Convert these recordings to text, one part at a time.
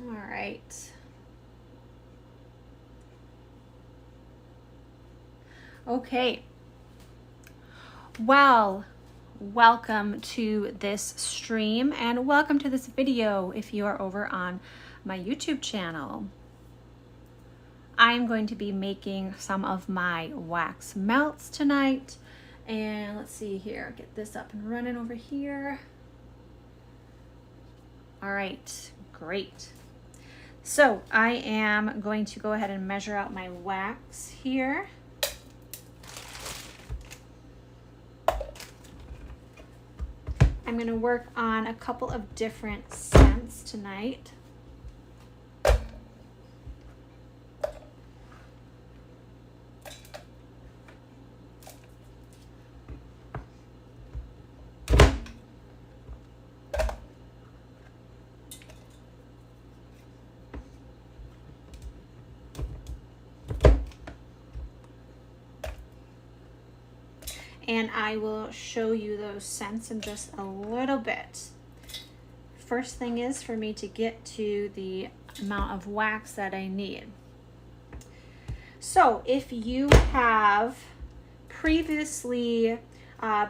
All right. Okay. Well, welcome to this stream and welcome to this video if you are over on my YouTube channel. I'm going to be making some of my wax melts tonight. And let's see here, get this up and running over here. All right, great. So I am going to go ahead and measure out my wax here. I'm going to work on a couple of different scents tonight. And I will show you those scents in just a little bit. First thing is for me to get to the amount of wax that I need. So if you have previously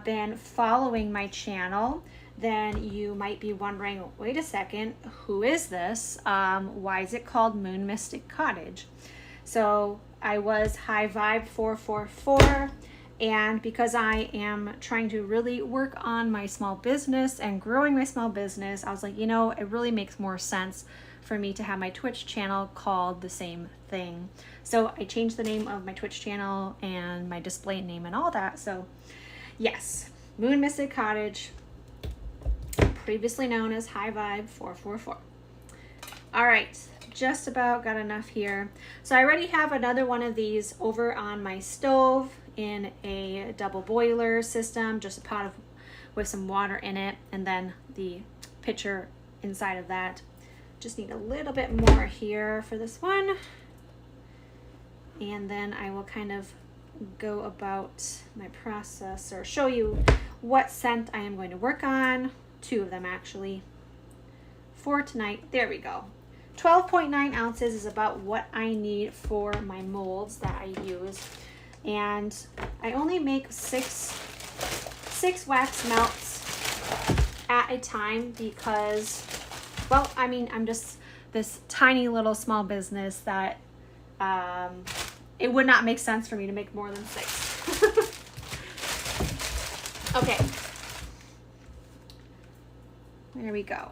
been following my channel, then you might be wondering, wait a second, who is this? Why is it called Moon Mystic Cottage? So I was High Vibe 444. And because I am trying to really work on my small business and growing my small business, I was like, you know, it really makes more sense for me to have my Twitch channel called the same thing. So I changed the name of my Twitch channel and my display name and all that. So yes, Moon Mystic Cottage, previously known as High Vibe 444. All right, just about got enough here. So I already have another one of these over on my stove in a double boiler system, just a pot with some water in it, and then the pitcher inside of that. Just need a little bit more here for this one. And then I will kind of go about my process or show you what scent I am going to work on. 2 of them actually for tonight. There we go. 12.9 ounces is about what I need for my molds that I use. And I only make six wax melts at a time because, well, I mean, I'm just this tiny little small business that it would not make sense for me to make more than 6. Okay, there we go.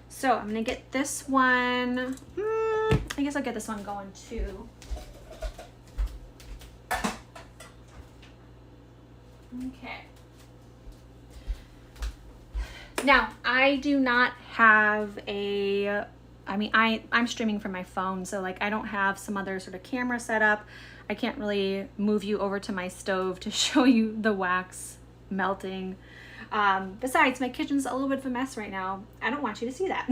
So I'm gonna get this one, I guess I'll get this one going too. Okay. Now, I do not have I'm streaming from my phone, so like I don't have some other sort of camera setup. I can't really move you over to my stove to show you the wax melting. Besides, my kitchen's a little bit of a mess right now. I don't want you to see that.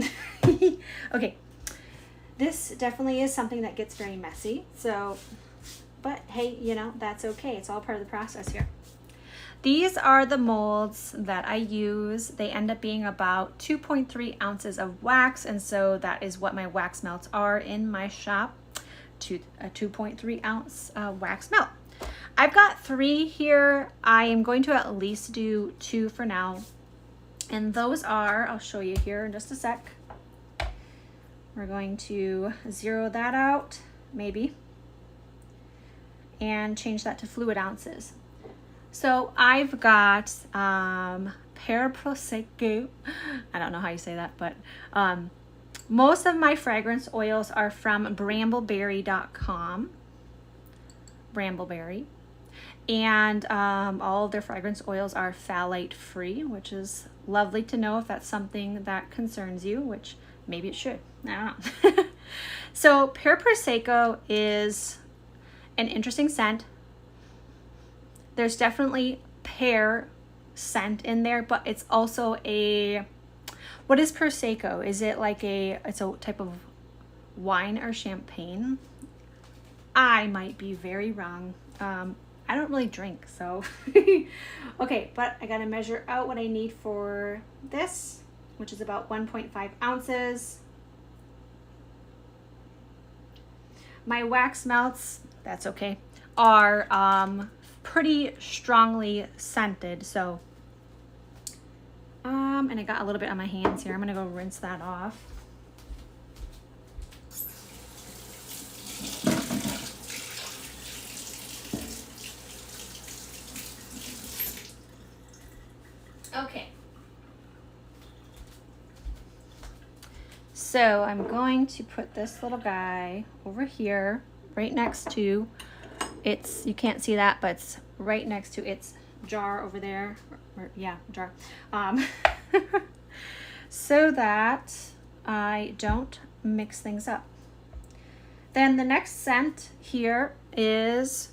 Okay. This definitely is something that gets very messy. So, but hey, you know, that's okay. It's all part of the process here. These are the molds that I use. They end up being about 2.3 ounces of wax, and so that is what my wax melts are in my shop, a 2.3 ounce wax melt. I've got 3 here. I am going to at least do 2 for now, and those are, I'll show you here in just a sec. We're going to zero that out, maybe, and change that to fluid ounces. So I've got Pear Prosecco. I don't know how you say that, but most of my fragrance oils are from brambleberry.com. Brambleberry. And all of their fragrance oils are phthalate free, which is lovely to know if that's something that concerns you, which maybe it should. I don't know. So Pear Prosecco is an interesting scent. There's definitely pear scent in there, but it's also what is Prosecco? Is it like it's a type of wine or champagne? I might be very wrong. I don't really drink, so. Okay, but I gotta measure out what I need for this. which is about 1.5 ounces. My wax melts, that's okay, are pretty strongly scented. So, and I got a little bit on my hands here. I'm gonna go rinse that off. Okay. So I'm going to put this little guy over here, right next to its, you can't see that, but it's right next to its jar over there, or yeah, jar, so that I don't mix things up. Then the next scent here is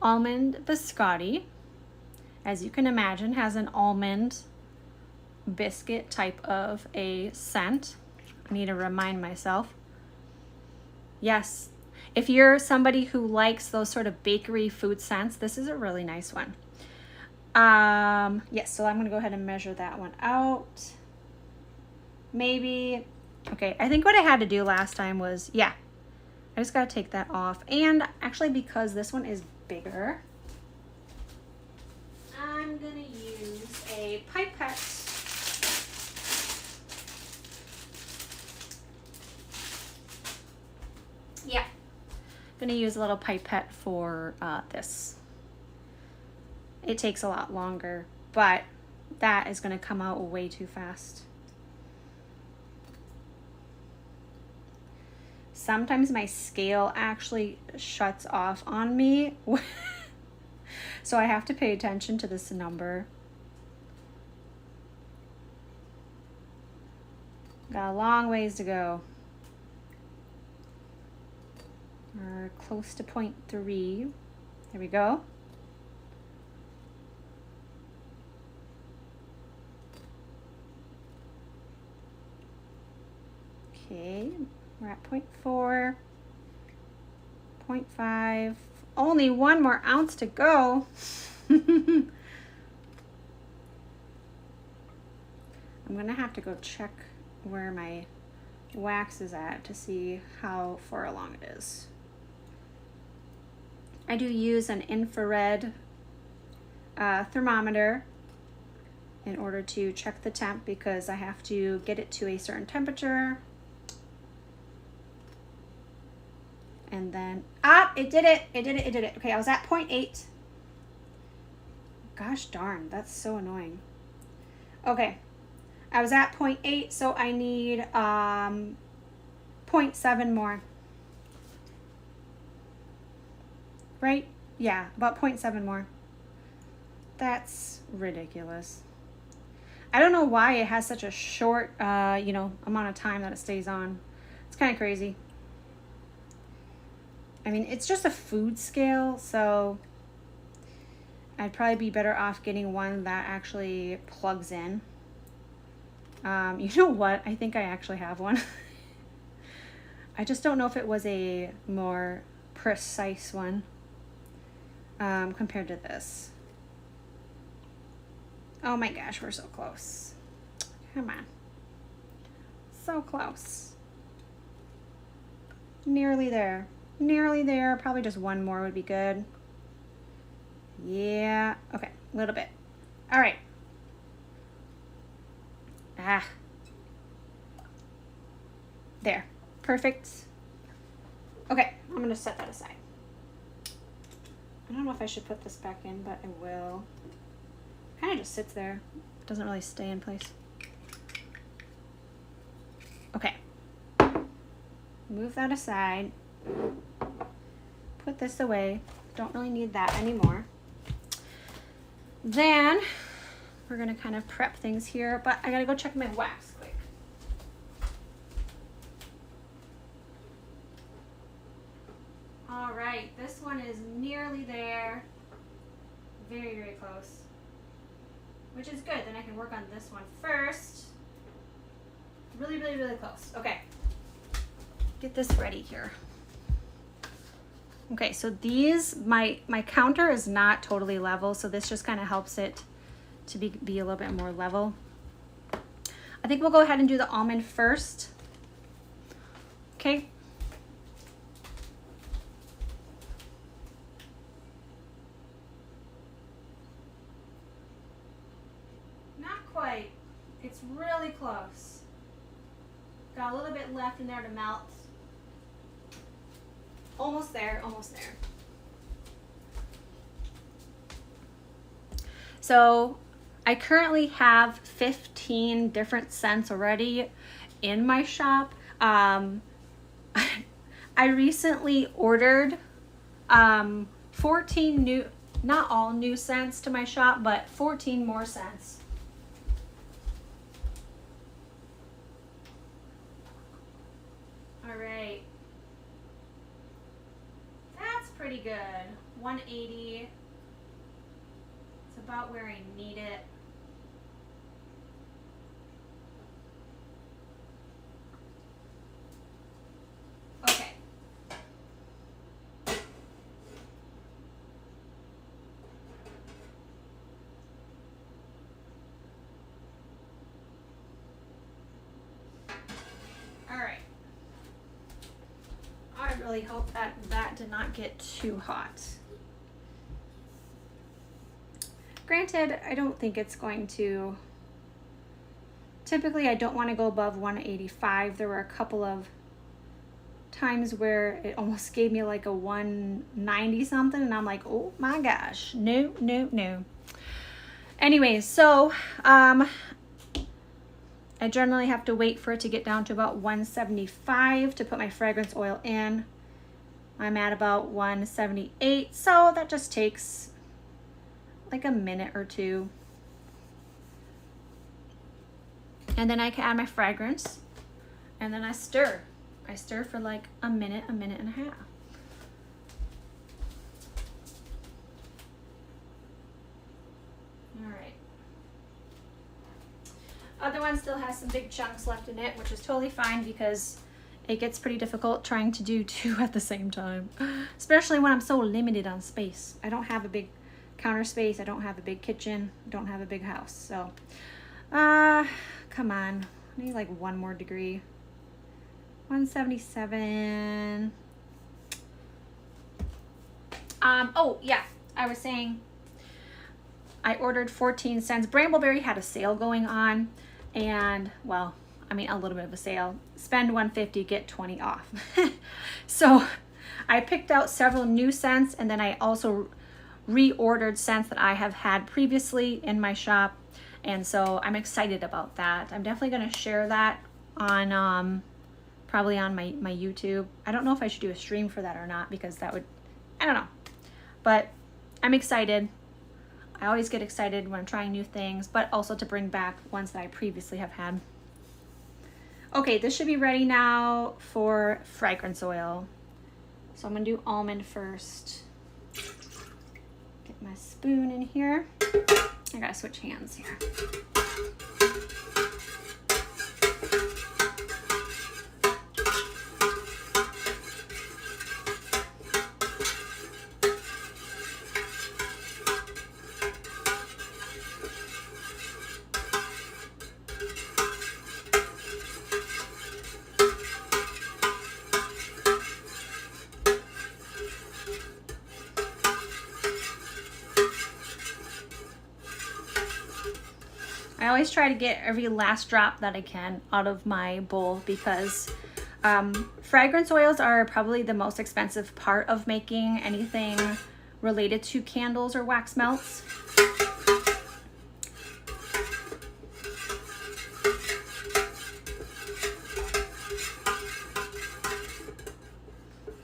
almond biscotti. As you can imagine, has an almond biscuit type of a scent. I need to remind myself. Yes, if you're somebody who likes those sort of bakery food scents, this is a really nice one. Yes, so I'm gonna go ahead and measure that one out. Maybe, okay, I think what I had to do last time was, yeah, I just gotta take that off. And actually, because this one is bigger, I'm gonna use a pipette. Yeah, I'm gonna use a little pipette for this. It takes a lot longer, but that is gonna come out way too fast. Sometimes my scale actually shuts off on me. So I have to pay attention to this number. Got a long ways to go. We're close to 0.3. There we go. Okay, we're at 0.4, 0.5. Only one more ounce to go. I'm gonna have to go check where my wax is at to see how far along it is. I do use an infrared thermometer in order to check the temp because I have to get it to a certain temperature. And then, it did it. Okay, I was at 0.8. Gosh darn, that's so annoying. Okay, I was at 0.8, so I need 0.7 more. Right? Yeah, about 0.7 more. That's ridiculous. I don't know why it has such a short, amount of time that it stays on. It's kind of crazy. I mean, it's just a food scale, so I'd probably be better off getting one that actually plugs in. You know what? I think I actually have one. I just don't know if it was a more precise one compared to this. Oh my gosh, we're so close. Come on. So close. Nearly there. Nearly there. Probably just one more would be good. Yeah. Okay. A little bit. All right. There. Perfect. Okay. I'm going to set that aside. I don't know if I should put this back in, but I will. Kind of just sits there. It doesn't really stay in place. Okay. Move that aside. Put this away. Don't really need that anymore. Then we're gonna kind of prep things here, but I gotta go check my wax quick. All right, this one is nearly there. Very, very close. Which is good, then I can work on this one first. Really, really, really close. Okay, get this ready here. Okay, so these, my counter is not totally level, so this just kind of helps it to be a little bit more level. I think we'll go ahead and do the almond first. Okay. Not quite. It's really close. Got a little bit left in there to melt. Almost there, almost there. So I currently have 15 different scents already in my shop. I recently ordered 14 new, not all new scents to my shop, but 14 more scents. All right. That's pretty good. 180. It's about where I need it. Okay. All right. I really hope that that did not get too hot. Granted, I don't think it's going to. Typically, I don't want to go above 185. There were a couple of times where it almost gave me like a 190 something, and I'm like, oh my gosh, no, no, no. Anyways, so I generally have to wait for it to get down to about 175 to put my fragrance oil in. I'm at about 178, so that just takes like a minute or two. And then I can add my fragrance, and then I stir. I stir for like a minute and a half. All right. Other one still has some big chunks left in it, which is totally fine because it gets pretty difficult trying to do two at the same time, especially when I'm so limited on space. I don't have a big counter space. I don't have a big kitchen. I don't have a big house. So, come on. I need like one more degree. 177. Oh yeah, I was saying I ordered 14 scents. Brambleberry had a sale going on, and well, I mean a little bit of a sale. Spend 150, get 20 off. So I picked out several new scents, and then I also reordered scents that I have had previously in my shop, and so I'm excited about that. I'm definitely going to share that on probably on my YouTube. I don't know if I should do a stream for that or not, because that would, I don't know, but I'm excited. I always get excited when I'm trying new things, but also to bring back ones that I previously have had. Okay, this should be ready now for fragrance oil. So I'm gonna do almond first. Get my spoon in here. I gotta switch hands here. I always try to get every last drop that I can out of my bowl, because fragrance oils are probably the most expensive part of making anything related to candles or wax melts.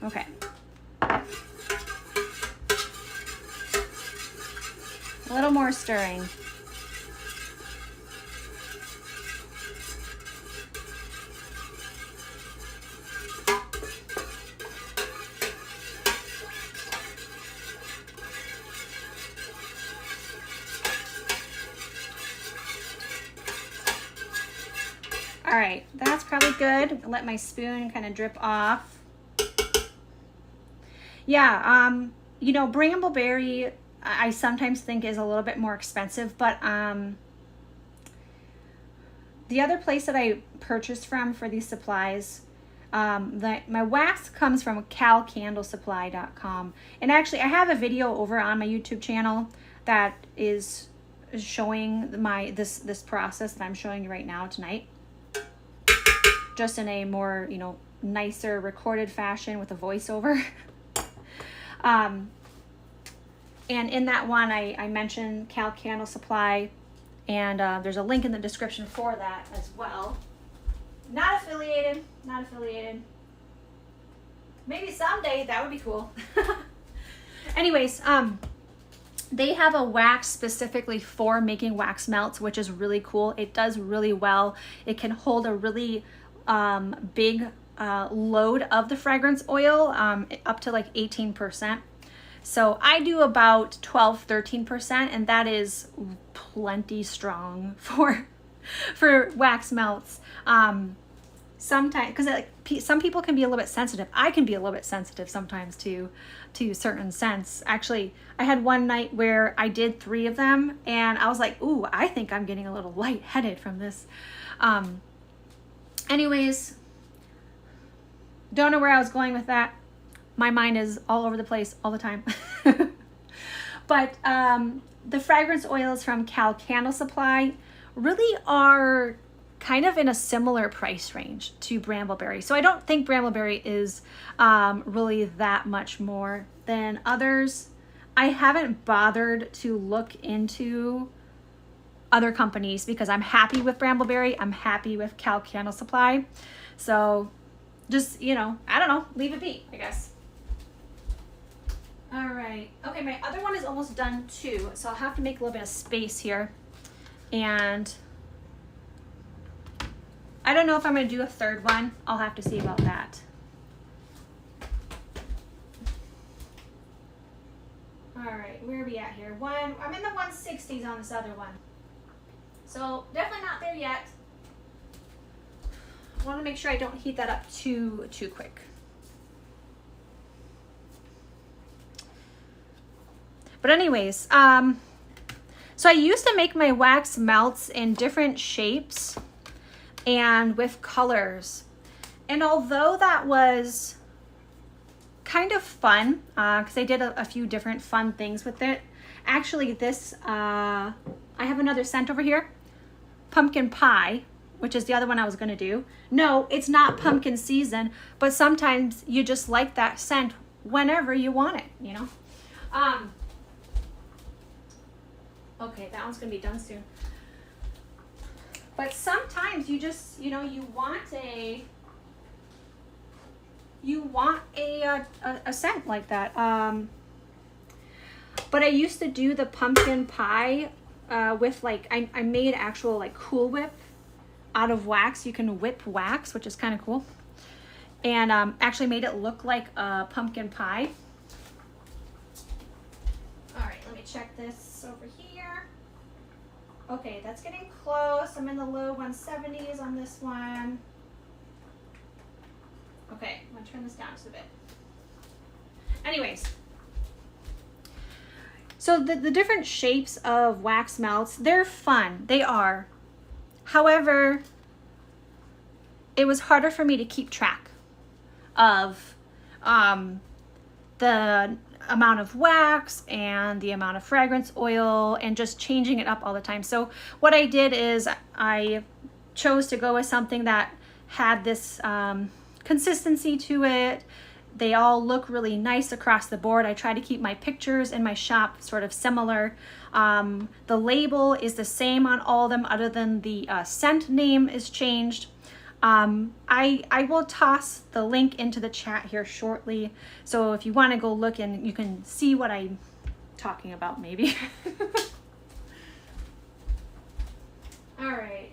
Okay. A little more stirring. All right, that's probably good. Let my spoon kind of drip off. Yeah, you know, brambleberry, I sometimes think is a little bit more expensive, but the other place that I purchased from for these supplies, my wax comes from calcandlesupply.com. And actually, I have a video over on my YouTube channel that is showing this process that I'm showing you right now tonight, just in a more, you know, nicer recorded fashion with a voiceover. And in that one, I mentioned Cal Candle Supply, and there's a link in the description for that as well. Not affiliated, not affiliated. Maybe someday, that would be cool. Anyways, they have a wax specifically for making wax melts, which is really cool. It does really well. It can hold a really big load of the fragrance oil, up to like 18%. So I do about 12-13%, and that is plenty strong for wax melts. Sometimes, because like, some people can be a little bit sensitive. I can be a little bit sensitive sometimes to certain scents. Actually, I had one night where I did 3 of them, and I was like, ooh, I think I'm getting a little lightheaded from this. Anyways, don't know where I was going with that. My mind is all over the place all the time. But the fragrance oils from Cal Candle Supply really are kind of in a similar price range to Brambleberry. So I don't think Brambleberry is really that much more than others. I haven't bothered to look into other companies because I'm happy with Brambleberry. I'm happy with Cal Candle Supply. So just, you know, I don't know, leave it be, I guess. All right. Okay, my other one is almost done too, so I'll have to make a little bit of space here. And I don't know if I'm going to do a third one. I'll have to see about that. All right, where are we at here? I'm in the 160s on this other one. So definitely not there yet. I want to make sure I don't heat that up too quick. But anyways, so I used to make my wax melts in different shapes and with colors. And although that was kind of fun, because I did a few different fun things with it, actually this, I have another scent over here, pumpkin pie, which is the other one I was going to do. No, it's not pumpkin season, but sometimes you just like that scent whenever you want it, you know? Okay, that one's going to be done soon. But sometimes you just, you know, you want a scent like that. But I used to do the pumpkin pie with like, I made actual like Cool Whip out of wax. You can whip wax, which is kind of cool. And actually made it look like a pumpkin pie. All right, let me check this over here. Okay, that's getting close. I'm in the low 170s on this one. Okay, I'm gonna turn this down just a bit. Anyways, so the different shapes of wax melts, they're fun. They are. However, it was harder for me to keep track of the amount of wax and the amount of fragrance oil and just changing it up all the time. So what I did is I chose to go with something that had this consistency to it. They all look really nice across the board. I try to keep my pictures in my shop sort of similar. The label is the same on all of them other than the scent name is changed. I will toss the link into the chat here shortly. So if you want to go look and you can see what I'm talking about maybe. All right.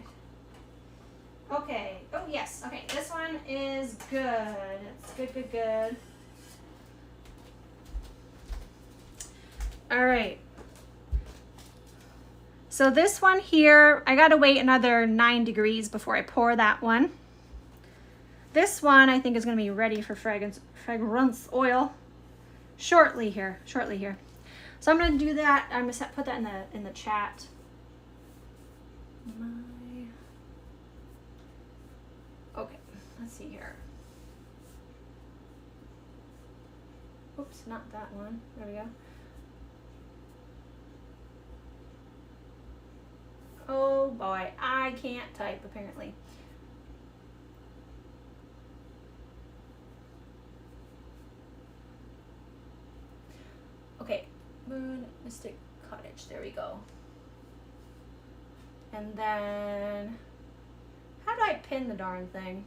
Okay. Oh, yes. Okay. This one is good. It's good, good, good. All right. So this one here, I got to wait another 9 degrees before I pour that one. This one I think is going to be ready for fragrance oil shortly here. So I'm going to do that. I'm going to put that in the chat. let's see here. Oops, not that one. There we go. Oh boy, I can't type apparently. Okay, Moon Mystic Cottage, there we go. And then, how do I pin the darn thing?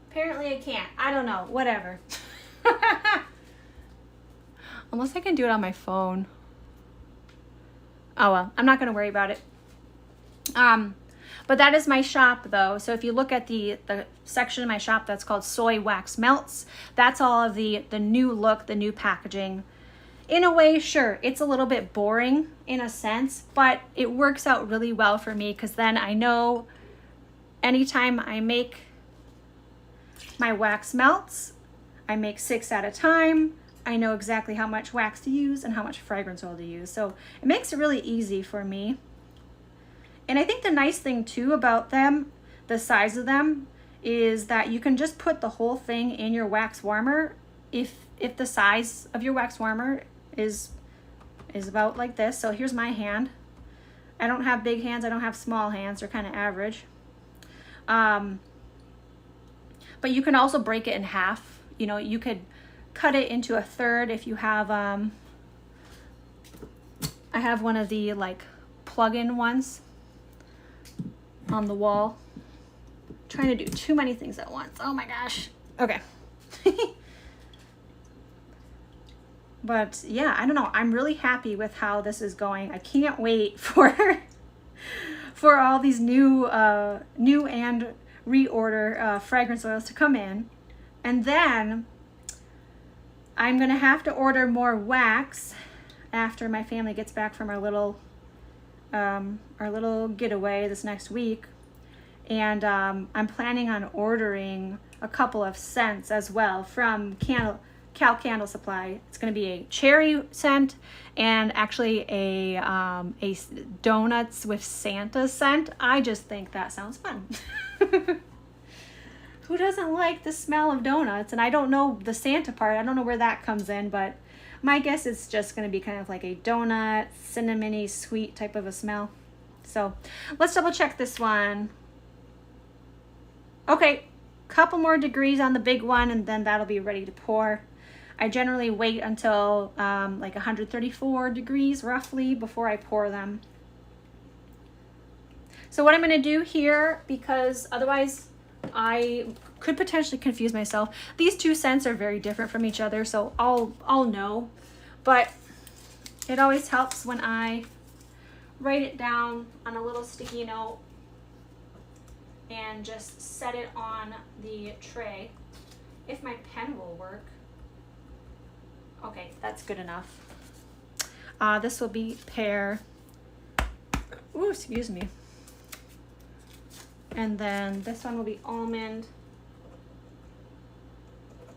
Apparently I can't, I don't know, whatever. Unless I can do it on my phone. Oh well, I'm not gonna worry about it. But that is my shop though. So if you look at the section of my shop that's called Soy Wax Melts, that's all of the new look, the new packaging. In a way, sure, it's a little bit boring in a sense, but it works out really well for me because then I know anytime I make my wax melts, I make 6 at a time. I know exactly how much wax to use and how much fragrance oil to use. So it makes it really easy for me. And I think the nice thing too about them, the size of them, is that you can just put the whole thing in your wax warmer if the size of your wax warmer is about like this. So here's my hand. I don't have big hands, I don't have small hands, they're kind of average. But you can also break it in half. You know, you could cut it into a third if you have, I have one of the like plug-in ones on the wall. I'm trying to do too many things at once. Oh my gosh. Okay. But yeah, I don't know. I'm really happy with how this is going. I can't wait for all these new and reorder fragrance oils to come in. And then I'm gonna have to order more wax after my family gets back from our little getaway this next week. And I'm planning on ordering a couple of scents as well from Cal Candle Supply. It's going to be a cherry scent and actually a donuts with Santa scent. I just think that sounds fun. Who doesn't like the smell of donuts? And I don't know the Santa part. I don't know where that comes in, but my guess is just going to be kind of like a donut, cinnamony, sweet type of a smell. So let's double check this one. Okay, couple more degrees on the big one and then that'll be ready to pour. I generally wait until like 134 degrees roughly before I pour them. So what I'm going to do here, because otherwise I could potentially confuse myself. These two scents are very different from each other, so I'll know. But it always helps when I write it down on a little sticky note and just set it on the tray. If my pen will work. Okay, that's good enough. This will be pear. Ooh, excuse me. And then this one will be almond.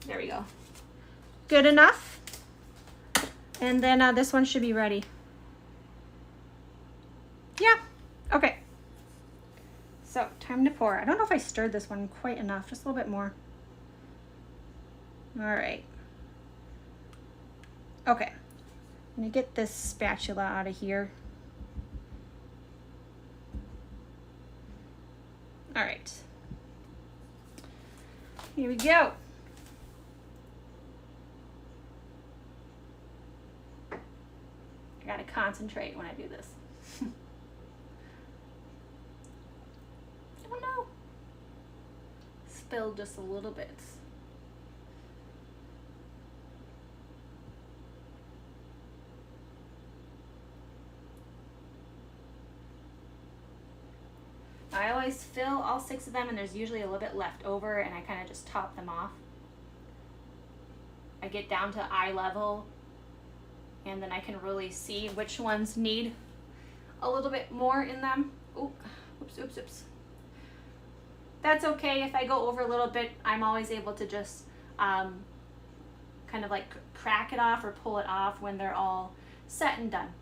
There we go. Good enough. And then this one should be ready. Yeah, okay. So time to pour. I don't know if I stirred this one quite enough, just a little bit more. All right. Okay, I'm gonna get this spatula out of here. All right, here we go. I gotta concentrate when I do this. Oh no, spilled just a little bit. I always fill all 6 of them and there's usually a little bit left over and I kind of just top them off. I get down to eye level and then I can really see which ones need a little bit more in them. Ooh, oops, oops, oops. That's okay. If I go over a little bit, I'm always able to just kind of like crack it off or pull it off when they're all set and done.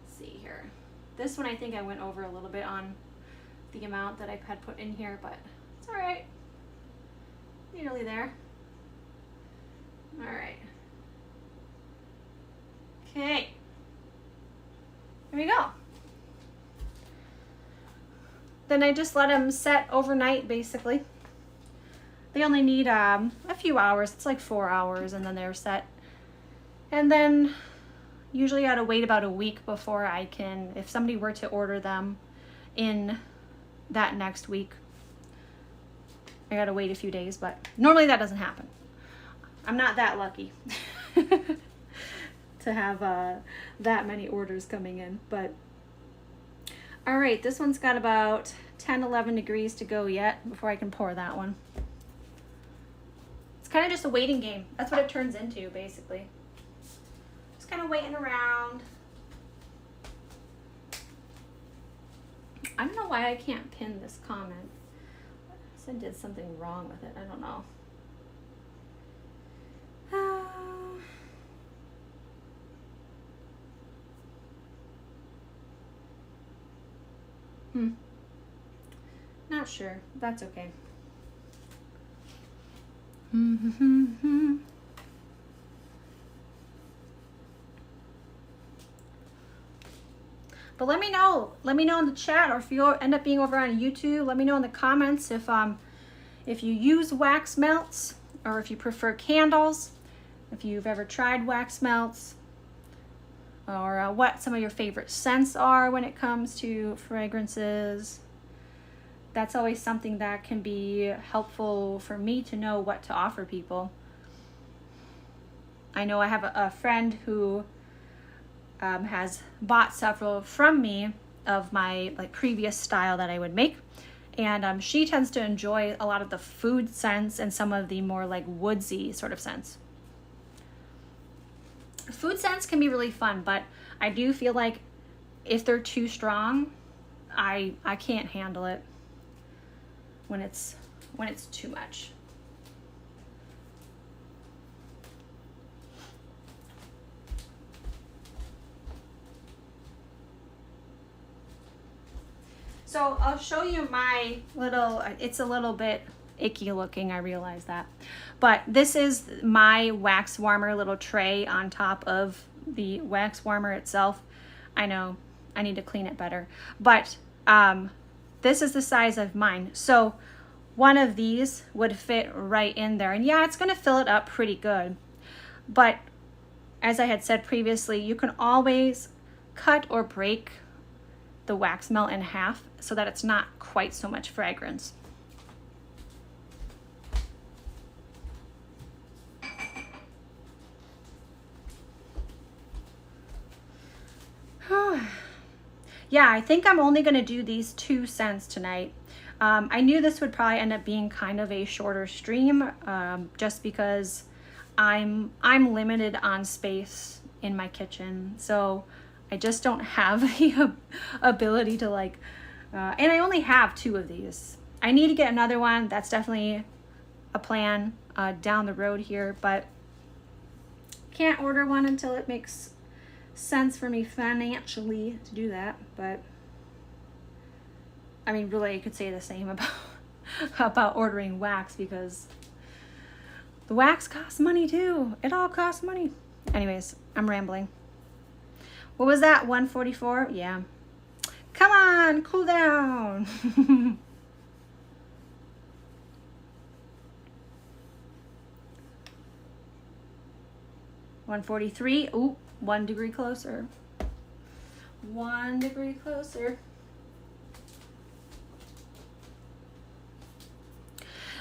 Let's see here. This one I think I went over a little bit on the amount that I had put in here, but it's all right. Nearly there. All right. Okay. There we go. Then I just let them set overnight, basically. They only need a few hours. It's like 4 hours, and then they're set. And then usually I gotta wait about a week before I can, if somebody were to order them in that next week, I gotta wait a few days, but normally that doesn't happen. I'm not that lucky to have that many orders coming in, but all right, this one's got about 10-11 degrees to go yet before I can pour that one. It's kind of just a waiting game. That's what it turns into, basically. Just kind of waiting around. I don't know why I can't pin this comment. I did something wrong with it. I don't know. Not sure. That's okay. But let me know. Let me know in the chat, or if you end up being over on YouTube, let me know in the comments if you use wax melts, or if you prefer candles, if you've ever tried wax melts, or what some of your favorite scents are when it comes to fragrances. That's always something that can be helpful for me to know what to offer people. I know I have a friend who has bought several from me of my previous style that I would make, and she tends to enjoy a lot of the food scents and some of the more woodsy sort of scents. Food scents can be really fun, but I do feel like if they're too strong, I can't handle it when it's too much. So I'll show you my little, it's a little bit icky looking, I realize that. But this is my wax warmer little tray on top of the wax warmer itself. I know I need to clean it better, but this is the size of mine. So one of these would fit right in there. And yeah, it's gonna fill it up pretty good. But as I had said previously, you can always cut or break the wax melt in half so that it's not quite so much fragrance. Yeah, I think I'm only gonna do these 2 scents tonight. I knew this would probably end up being kind of a shorter stream, just because I'm limited on space in my kitchen, so I just don't have the ability to and I only have 2 of these. I need to get another one. That's definitely a plan down the road here, but can't order one until it makes sense for me financially to do that. But I mean, really, you could say the same about ordering wax, because the wax costs money too. It all costs money. Anyways, I'm rambling. What was that? 144? Yeah. Come on, cool down. 143. Ooh, 1 degree closer. 1 degree closer.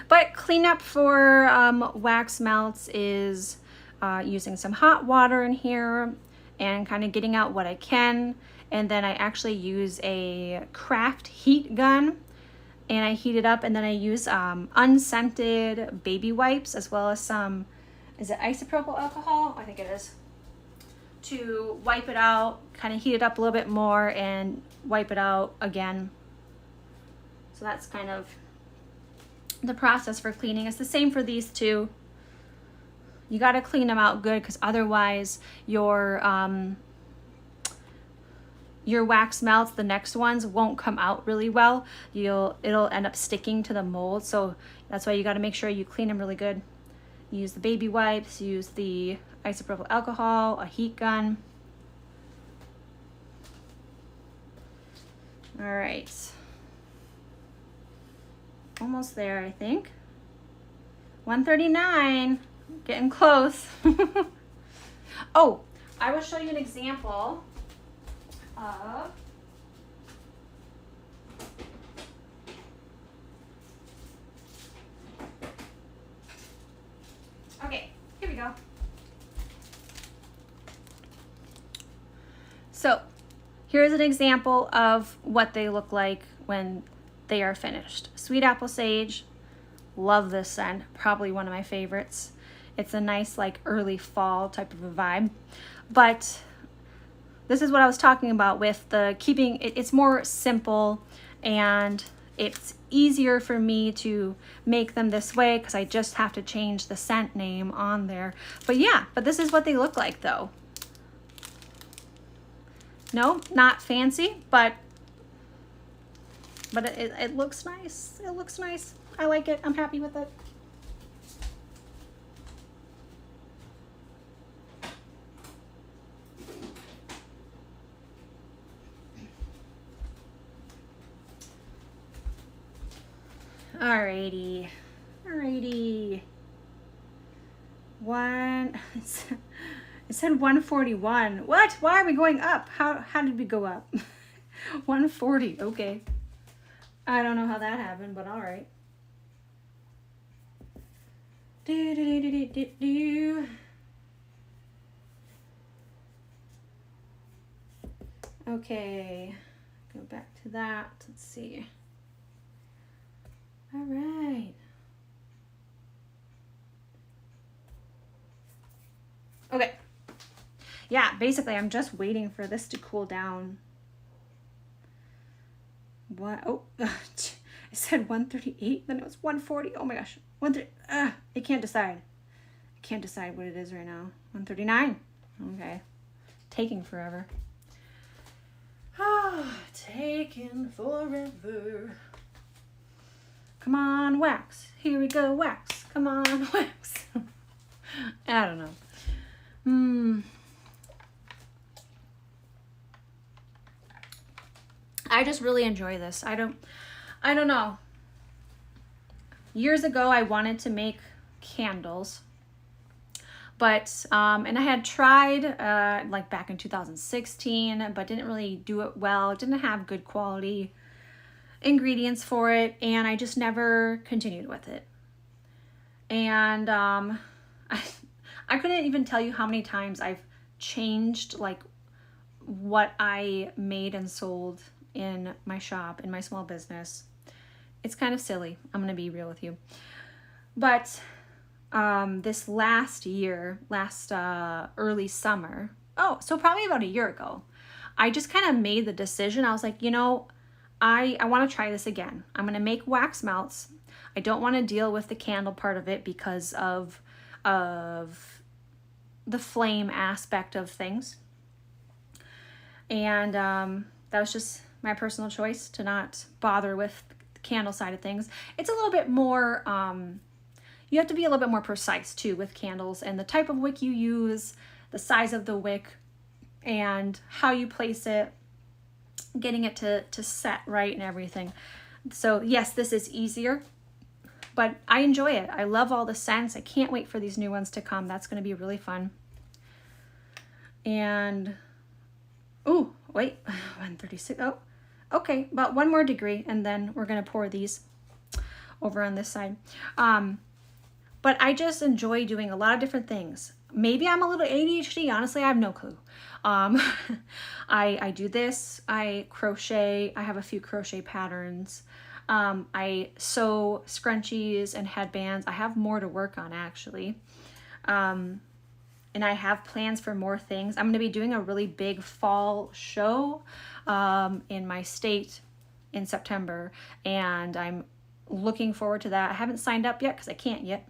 But cleanup for wax melts is using some hot water in here and kind of getting out what I can. And then I actually use a craft heat gun, and I heat it up, and then I use unscented baby wipes, as well as some, is it isopropyl alcohol? I think it is. To wipe it out, kind of heat it up a little bit more and wipe it out again. So that's kind of the process for cleaning. It's the same for these two. You got to clean them out good, because otherwise your your wax melts, the next ones won't come out really well. It'll end up sticking to the mold. So that's why you got to make sure you clean them really good. Use the baby wipes, use the isopropyl alcohol, a heat gun. All right. Almost there, I think. 139, getting close. Oh, I will show you an example of okay, here we go. So here's an example of what they look like when they are finished. Sweet apple sage, love this scent, probably one of my favorites. It's a nice like early fall type of a vibe. But this is what I was talking about with the keeping, it's more simple and it's easier for me to make them this way because I just have to change the scent name on there. But yeah, but this is what they look like though. No, not fancy, but it looks nice. It looks nice. I like it. I'm happy with it. Alrighty. Alrighty. It said 141. What? Why are we going up? How did we go up? 140. Okay. I don't know how that happened, but all right. Okay. Go back to that. Let's see. All right. Okay. Yeah, basically I'm just waiting for this to cool down. What? Oh, it said 138, then it was 140. Oh my gosh. 130. I can't decide. I can't decide what it is right now. 139. Okay. Taking forever. Ah, taking forever. Come on, wax. Here we go, wax. Come on, wax. I don't know. I just really enjoy this. I don't know. Years ago, I wanted to make candles, but, and I had tried, like back in 2016, but didn't really do it well. Didn't have good quality ingredients for it, and I just never continued with it. And, I couldn't even tell you how many times I've changed, like, what I made and sold in my shop, in my small business. It's kind of silly. I'm going to be real with you. But this last year, early summer, so probably about a year ago, I just kind of made the decision. I was like, you know, I want to try this again. I'm going to make wax melts. I don't want to deal with the candle part of it because of the flame aspect of things. And that was just my personal choice to not bother with the candle side of things. It's a little bit more, you have to be a little bit more precise too with candles and the type of wick you use, the size of the wick, and how you place it, getting it to set right and everything. So yes, this is easier, but I enjoy it. I love all the scents. I can't wait for these new ones to come. That's going to be really fun. And, oh, wait, 136. Oh, okay, about 1 more degree, and then we're going to pour these over on this side. But I just enjoy doing a lot of different things. Maybe I'm a little ADHD. Honestly, I have no clue. I do this. I crochet. I have a few crochet patterns. I sew scrunchies and headbands. I have more to work on, actually. And I have plans for more things. I'm going to be doing a really big fall show in my state in September, and I'm looking forward to that. I haven't signed up yet because I can't yet,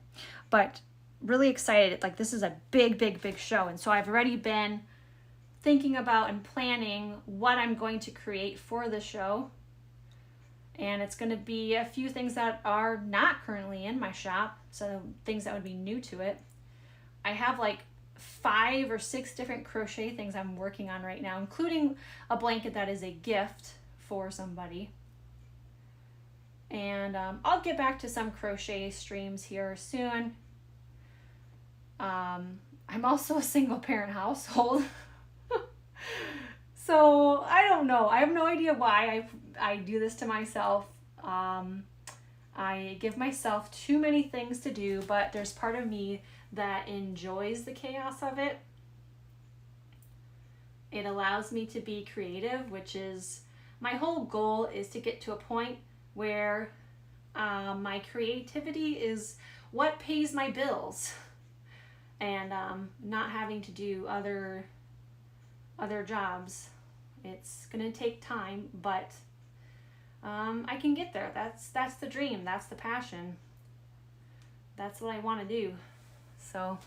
but really excited. Like, this is a big show, and so I've already been thinking about and planning what I'm going to create for the show. And it's going to be a few things that are not currently in my shop, so things that would be new to it. I have like 5 or 6 different crochet things I'm working on right now, including a blanket that is a gift for somebody. And I'll get back to some crochet streams here soon. I'm also a single parent household. So I don't know. I have no idea why I do this to myself. I give myself too many things to do, but there's part of me that enjoys the chaos of it. It allows me to be creative, which is my whole goal, is to get to a point where my creativity is what pays my bills, and not having to do other jobs. It's gonna take time, but I can get there. That's the dream. That's the passion. That's what I want to do. So,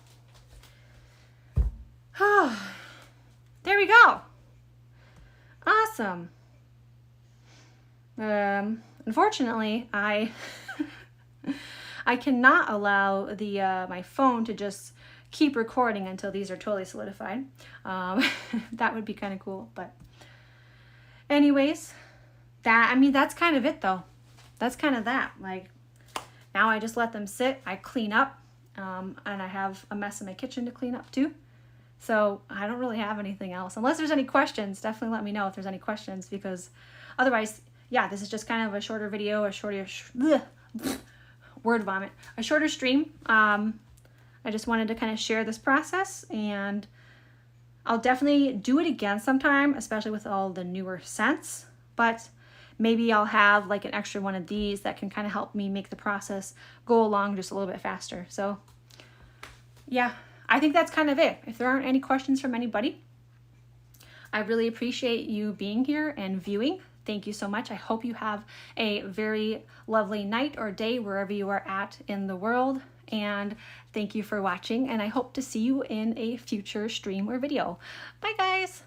there we go. Awesome. Unfortunately, I cannot allow the my phone to just keep recording until these are totally solidified. That would be kind of cool, but anyways, that's kind of it though. That's kind of that. Like, now I just let them sit, I clean up, and I have a mess in my kitchen to clean up too. So I don't really have anything else. Unless there's any questions, definitely let me know if there's any questions, because otherwise, yeah, this is just kind of a shorter video, a shorter word vomit, a shorter stream. I just wanted to kind of share this process, and I'll definitely do it again sometime, especially with all the newer scents, but maybe I'll have like an extra one of these that can kind of help me make the process go along just a little bit faster. So yeah, I think that's kind of it. If there aren't any questions from anybody, I really appreciate you being here and viewing. Thank you so much. I hope you have a very lovely night or day wherever you are at in the world. And thank you for watching, and I hope to see you in a future stream or video. Bye guys.